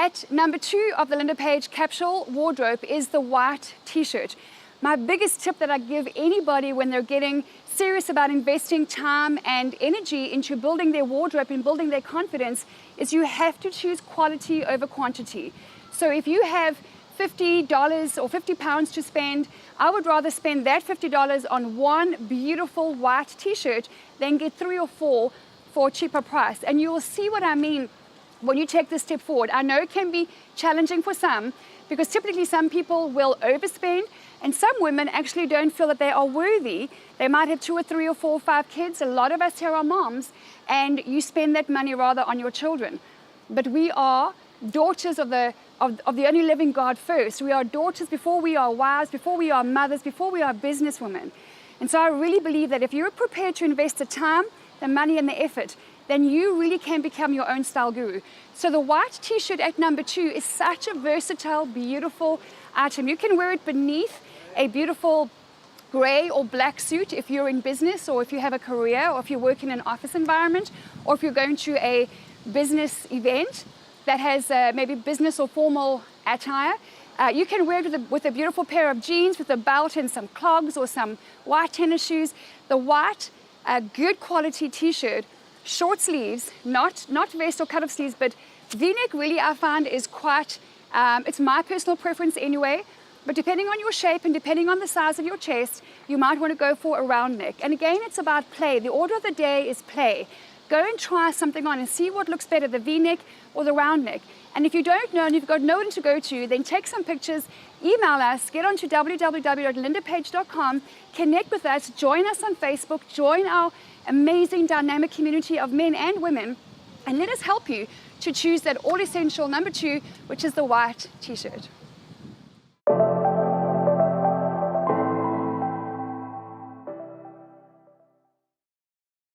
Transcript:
At number 2 of the Linda Page capsule wardrobe is the white t-shirt. My biggest tip that I give anybody when they're getting serious about investing time and energy into building their wardrobe and building their confidence is you have to choose quality over quantity. So if you have $50 or 50 pounds to spend, I would rather spend that $50 on one beautiful white t-shirt than get 3 or 4 for a cheaper price. And you will see what I mean when you take this step forward. I know it can be challenging for some because typically some people will overspend and some women actually don't feel that they are worthy. They might have 2 or 3 or 4 or 5 kids. A lot of us here are moms, and you spend that money rather on your children. But we are daughters of the only living God first. We are daughters before we are wives, before we are mothers, before we are businesswomen. And so I really believe that if you're prepared to invest the time, the money and the effort, then you really can become your own style guru. So the white t-shirt at number 2 is such a versatile, beautiful item. You can wear it beneath a beautiful gray or black suit if you're in business, or if you have a career, or if you work in an office environment, or if you're going to a business event that has maybe business or formal attire. You can wear it with a beautiful pair of jeans with a belt and some clogs or some white tennis shoes. The white, good quality t-shirt, short sleeves, not vest or cut-off sleeves, but V-neck really I find is quite, it's my personal preference anyway, but depending on your shape and depending on the size of your chest, you might want to go for a round neck. And again, it's about play. The order of the day is play. Go and try something on and see what looks better, the V-neck or the round neck. And if you don't know and you've got nowhere to go to, then take some pictures, email us, get onto www.lindapage.com, connect with us, join us on Facebook, join our amazing dynamic community of men and women, and let us help you to choose that all essential number 2, which is the white t-shirt.